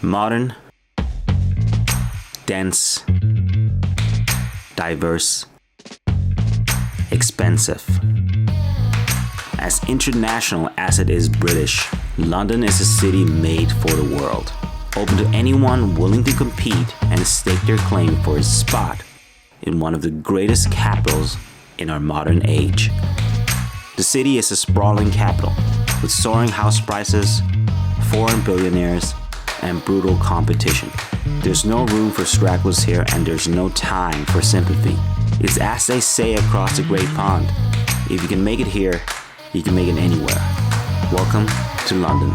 Modern, dense, diverse, expensive. As international as it is British, London is a city made for the world, open to anyone willing to compete and stake their claim for a spot in one of the greatest capitals in our modern age. The city is a sprawling capital with soaring house prices, foreign billionaires, and brutal competition. There's no room for stragglers here, and there's no time for sympathy. It's as they say across the Great Pond, if you can make it here, you can make it anywhere. Welcome to London.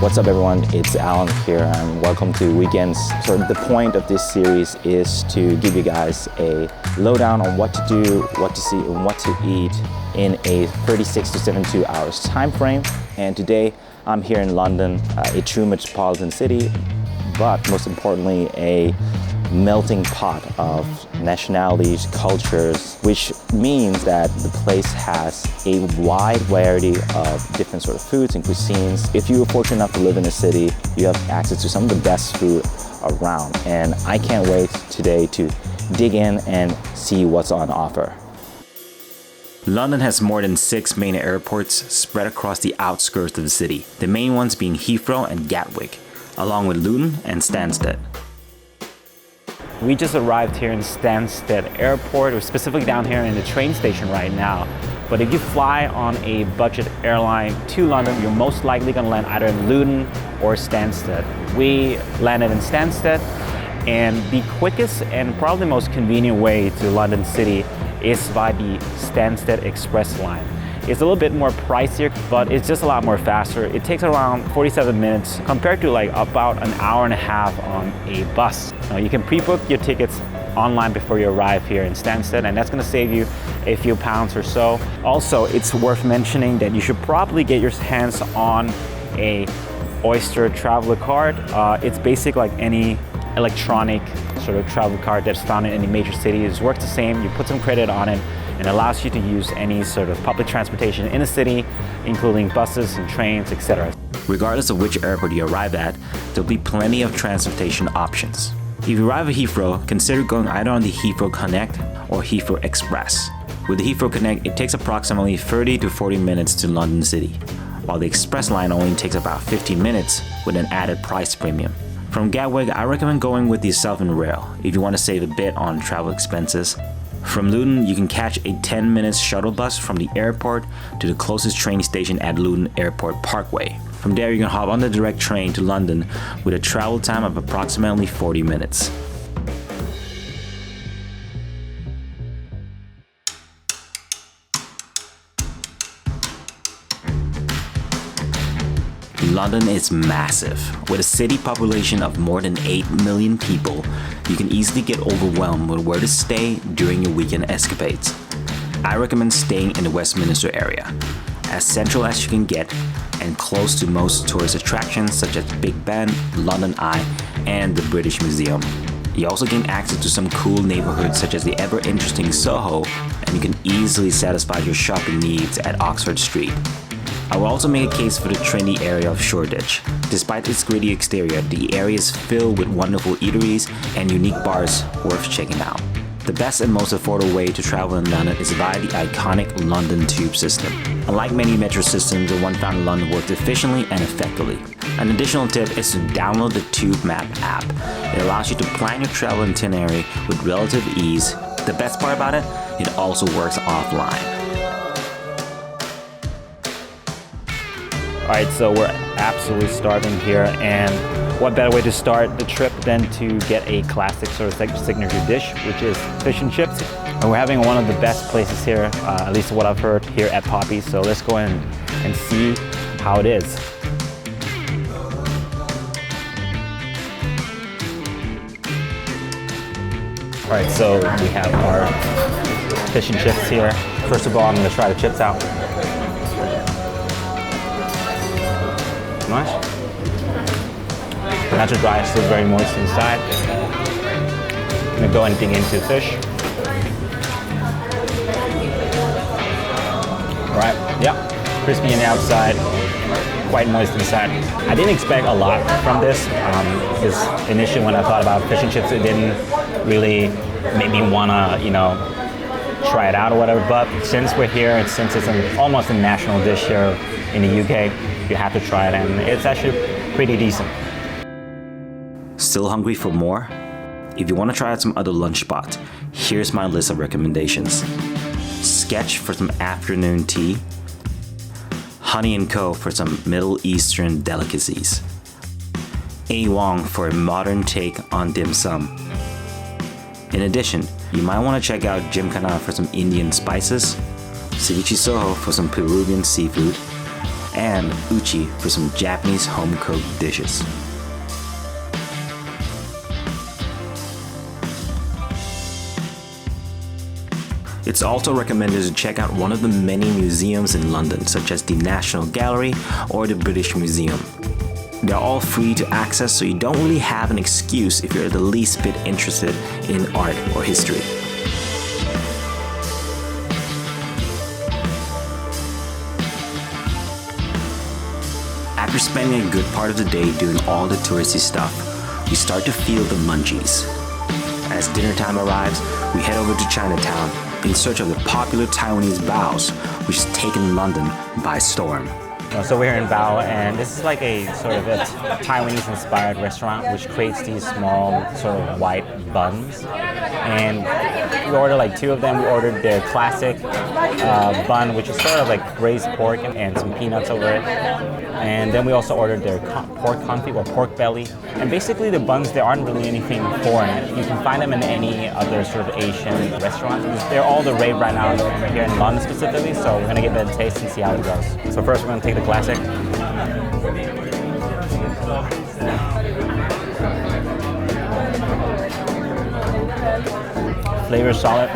What's up everyone, it's Allan here and welcome to Weekends. So the point of this series is to give you guys a lowdown on what to do, what to see and what to eat in a 36 to 72 hours time frame. And today I'm here in London, a true metropolitan city, but most importantly a melting pot of nationalities, cultures, which means that the place has a wide variety of different sort of foods and cuisines. If you are fortunate enough to live in a city, you have access to some of the best food around. And I can't wait today to dig in and see what's on offer. London has more than 6 main airports spread across the outskirts of the city, the main ones being Heathrow and Gatwick, along with Luton and Stansted. We just arrived here in Stansted Airport. We're specifically down here in the train station right now. But if you fly on a budget airline to London, you're most likely going to land either in Luton or Stansted. We landed in Stansted, and the quickest and probably most convenient way to London City is by the Stansted Express line. It's a little bit more pricier, but it's just a lot more faster. It takes around 47 minutes compared to like about an hour and a half on a bus. Now, you can pre-book your tickets online before you arrive here in Stansted, and that's gonna save you a few pounds or so. Also, it's worth mentioning that you should probably get your hands on a Oyster traveler card. It's basically like any electronic sort of travel card that's found in any major city. It works the same. You put some credit on it and allows you to use any sort of public transportation in the city, including buses and trains, etc. Regardless of which airport you arrive at, there'll be plenty of transportation options. If you arrive at Heathrow, consider going either on the Heathrow Connect or Heathrow Express. With the Heathrow Connect, it takes approximately 30 to 40 minutes to London City, while the Express line only takes about 15 minutes with an added price premium. From Gatwick, I recommend going with the Southern Rail if you want to save a bit on travel expenses. From Luton, you can catch a 10-minute shuttle bus from the airport to the closest train station at Luton Airport Parkway. From there, you can hop on the direct train to London with a travel time of approximately 40 minutes. London is massive. With a city population of more than 8 million people, you can easily get overwhelmed with where to stay during your weekend escapades. I recommend staying in the Westminster area, as central as you can get and close to most tourist attractions such as Big Ben, London Eye, and the British Museum. You also gain access to some cool neighborhoods such as the ever-interesting Soho, and you can easily satisfy your shopping needs at Oxford Street. I will also make a case for the trendy area of Shoreditch. Despite its gritty exterior, the area is filled with wonderful eateries and unique bars worth checking out. The best and most affordable way to travel in London is via the iconic London Tube system. Unlike many metro systems, the one found in London works efficiently and effectively. An additional tip is to download the Tube Map app. It allows you to plan your travel itinerary with relative ease. The best part about it, it also works offline. All right, so we're absolutely starving here, and what better way to start the trip than to get a classic sort of signature dish, which is fish and chips. And we're having one of the best places here, at least what I've heard, here at Poppy. So let's go in and see how it is. All right, so we have our fish and chips here. First of all, I'm gonna try the chips out. Nice. Not too dry, still very moist inside. I'm gonna go and dig into the fish. All right. Yeah, crispy on the outside, quite moist inside. I didn't expect a lot from this because initially when I thought about fish and chips, it didn't really make me wanna, try it out or whatever. But since we're here and since it's almost a national dish here in the UK, you have to try it, and it's actually pretty decent. Still hungry for more? If you want to try out some other lunch spots, here's my list of recommendations. Sketch for some afternoon tea. Honey & Co. for some Middle Eastern delicacies. A Wong for a modern take on dim sum. In addition, you might want to check out Gymkhana for some Indian spices, Ceviche Soho for some Peruvian seafood, and Uchi for some Japanese home-cooked dishes. It's also recommended to check out one of the many museums in London, such as the National Gallery or the British Museum. They're all free to access, so you don't really have an excuse if you're the least bit interested in art or history. After spending a good part of the day doing all the touristy stuff, we start to feel the munchies. As dinner time arrives, we head over to Chinatown in search of the popular Taiwanese baos, which has taken London by storm. So we're here in Bao, and this is like a sort of a Taiwanese-inspired restaurant which creates these small sort of white buns. And we ordered like 2 of them. We ordered their classic bun, which is sort of like braised pork and some peanuts over it. And then we also ordered their pork confit or pork belly. And basically the buns, there aren't really anything foreign. You can find them in any other sort of Asian restaurant. They're all the rave right now here in London specifically, so we're gonna give it a taste and see how it goes. So first we're gonna take the classic. Flavor is solid.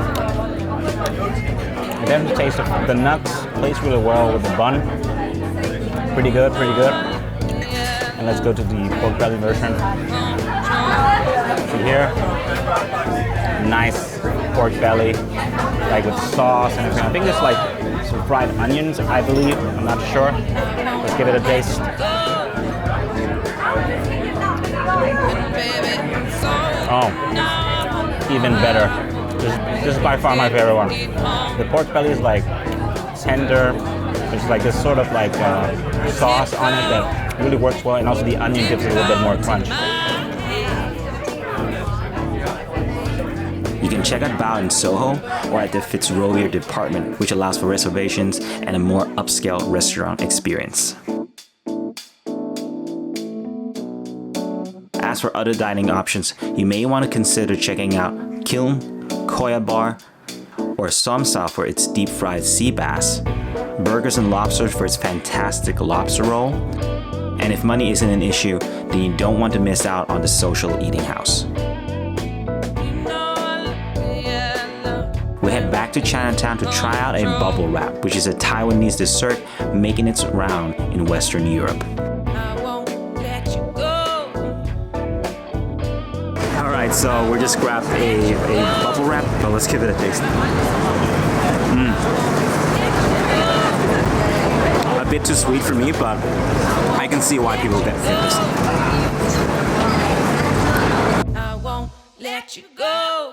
And then the taste of the nuts plays really well with the bun. Pretty good, pretty good. And let's go to the pork belly version. See here, nice pork belly, like with sauce and everything. I think there's like some fried onions, I believe. I'm not sure. Let's give it a taste. Oh, even better. This is by far my favorite one. The pork belly is like tender. There's like this sort of like sauce on it that really works well, and also the onion gives it a little bit more crunch. You can check out Bao in Soho or at the Fitzrovia department, which allows for reservations and a more upscale restaurant experience. As for other dining options, you may want to consider checking out Kiln, Koya Bar, or Somsa for its deep-fried sea bass, Burgers and Lobsters for its fantastic lobster roll, and if money isn't an issue, then you don't want to miss out on the Social Eating House. We head back to Chinatown to try out a bubble wrap, which is a Taiwanese dessert making its round in Western Europe. Alright, so we just grabbed a bubble wrap, but let's give it a taste. A bit too sweet for me, but I can see why people get this. I won't let you go.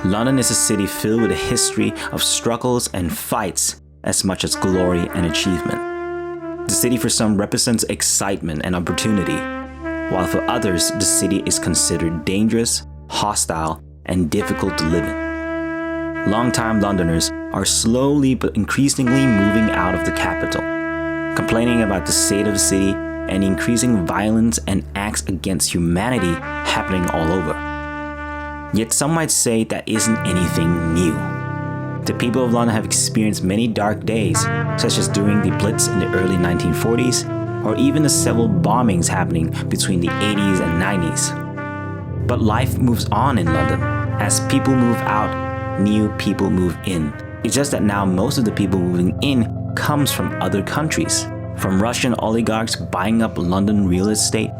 London is a city filled with a history of struggles and fights as much as glory and achievement. The city for some represents excitement and opportunity, while for others the city is considered dangerous, hostile, and difficult to live in. Longtime Londoners are slowly but increasingly moving out of the capital, complaining about the state of the city and increasing violence and acts against humanity happening all over. Yet some might say that isn't anything new. The people of London have experienced many dark days, such as during the Blitz in the early 1940s, or even the several bombings happening between the 80s and 90s. But life moves on in London. As people move out, new people move in. It's just that now most of the people moving in comes from other countries, from Russian oligarchs buying up London real estate,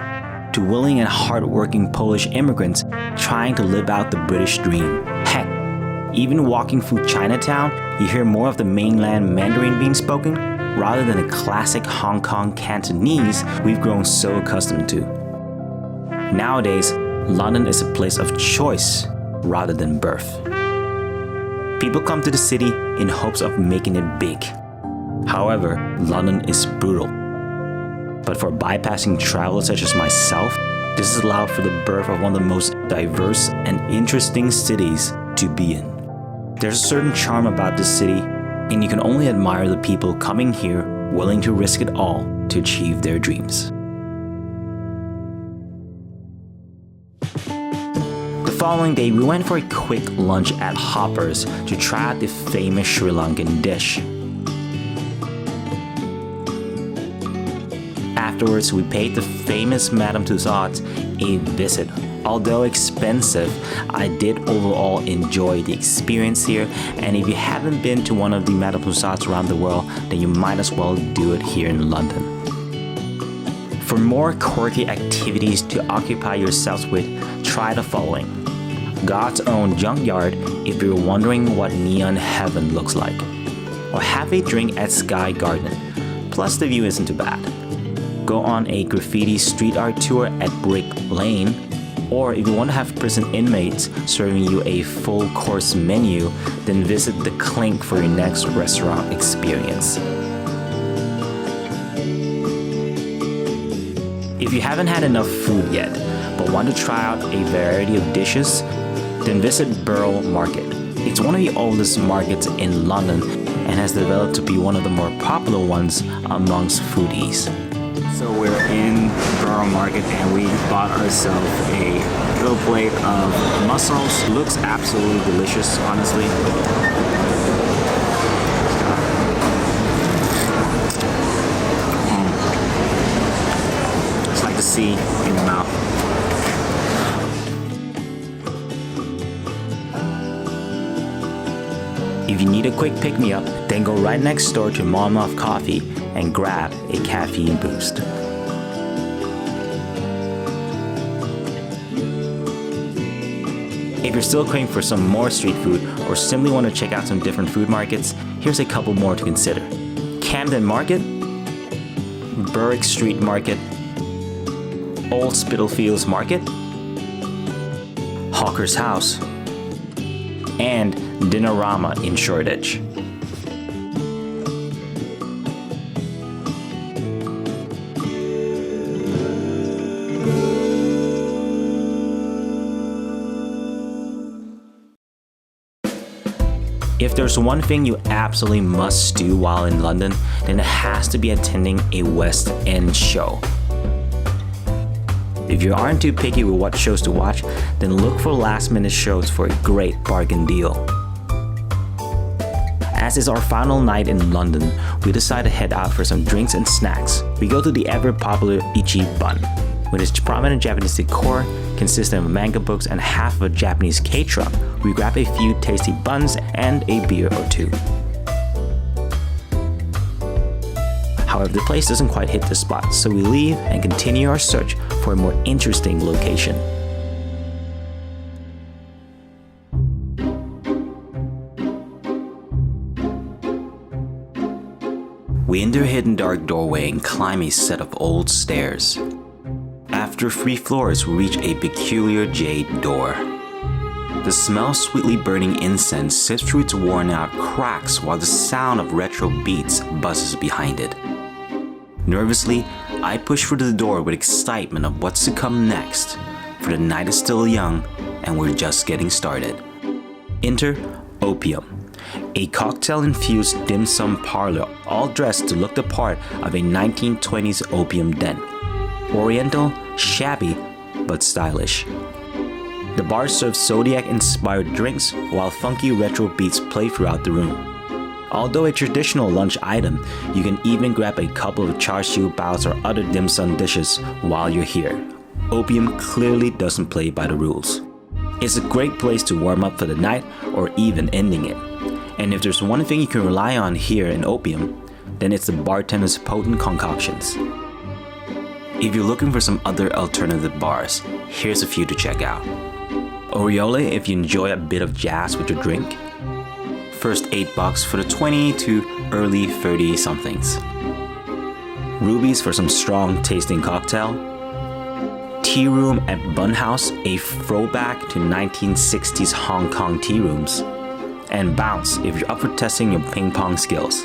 to willing and hardworking Polish immigrants trying to live out the British dream. Heck, Even walking through Chinatown, you hear more of the mainland Mandarin being spoken rather than the classic Hong Kong Cantonese we've grown so accustomed to. Nowadays, London is a place of choice rather than birth. People come to the city in hopes of making it big. However, London is brutal. But for bypassing travelers such as myself, this has allowed for the birth of one of the most diverse and interesting cities to be in. There's a certain charm about this city, and you can only admire the people coming here willing to risk it all to achieve their dreams. The following day, we went for a quick lunch at Hopper's to try out the famous Sri Lankan dish. Afterwards, we paid the famous Madame Tussauds a visit. Although expensive, I did overall enjoy the experience here, and if you haven't been to one of the Madame Tussauds around the world, then you might as well do it here in London. For more quirky activities to occupy yourselves with, try the following. God's own junkyard if you're wondering what neon heaven looks like. Or have a drink at Sky Garden, plus the view isn't too bad. Go on a graffiti street art tour at Brick Lane, or if you want to have prison inmates serving you a full course menu, then visit the Clink for your next restaurant experience. If you haven't had enough food yet, but want to try out a variety of dishes, then visit Borough Market. It's one of the oldest markets in London and has developed to be one of the more popular ones amongst foodies. So we're in Borough Market and we bought ourselves a little plate of mussels. Looks absolutely delicious, honestly. It's like the sea in your mouth. If you need a quick pick-me-up, then go right next door to Monmouth Coffee and grab a caffeine boost. If you're still craving for some more street food or simply want to check out some different food markets, here's a couple more to consider. Camden Market, Berwick Street Market, Old Spitalfields Market, Hawker's House, and Dinnerama in Shoreditch. If there's one thing you absolutely must do while in London, then it has to be attending a West End show. If you aren't too picky with what shows to watch, then look for last-minute shows for a great bargain deal. As is our final night in London, we decide to head out for some drinks and snacks. We go to the ever-popular Ichi Bun. With its prominent Japanese decor, consisting of manga books and half of a Japanese K-truck, we grab a few tasty buns and a beer or two. However, the place doesn't quite hit the spot, so we leave and continue our search for a more interesting location. We enter a hidden dark doorway and climb a set of old stairs. After 3 floors, we reach a peculiar jade door. The smell of sweetly burning incense sifts through its worn-out cracks while the sound of retro beats buzzes behind it. Nervously, I push through the door with excitement of what's to come next, for the night is still young and we're just getting started. Enter Opium, a cocktail-infused dim sum parlor all dressed to look the part of a 1920s opium den. Oriental, shabby, but stylish. The bar serves Zodiac-inspired drinks while funky retro beats play throughout the room. Although a traditional lunch item, you can even grab a couple of char siu baos or other dim sum dishes while you're here. Opium clearly doesn't play by the rules. It's a great place to warm up for the night or even ending it. And if there's one thing you can rely on here in Opium, then it's the bartender's potent concoctions. If you're looking for some other alternative bars, here's a few to check out. Oriole if you enjoy a bit of jazz with your drink. First $8 for the 20 to early 30 somethings. Rubies for some strong tasting cocktail. Tea room at Bun House, a throwback to 1960s Hong Kong tea rooms. And Bounce if you're up for testing your ping pong skills.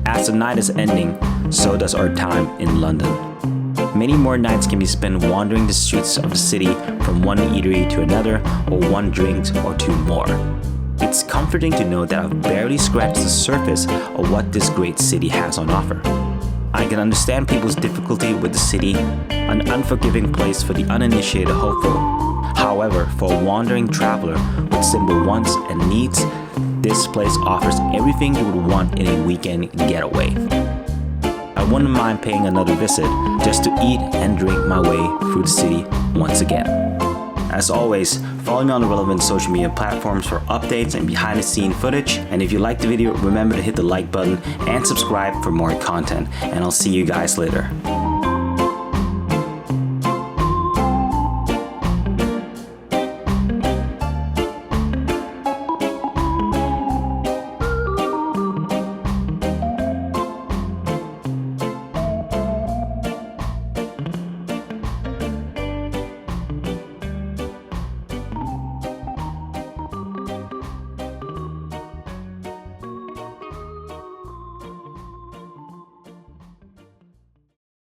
As the night is ending, so does our time in London. Many more nights can be spent wandering the streets of the city from one eatery to another, or one drink or two more. It's comforting to know that I've barely scratched the surface of what this great city has on offer. I can understand people's difficulty with the city, an unforgiving place for the uninitiated hopeful. However, for a wandering traveler with simple wants and needs, this place offers everything you would want in a weekend getaway. I wouldn't mind paying another visit just to eat and drink my way through the city once again. As always, follow me on the relevant social media platforms for updates and behind-the-scenes footage. And if you liked the video, remember to hit the like button and subscribe for more content. And I'll see you guys later.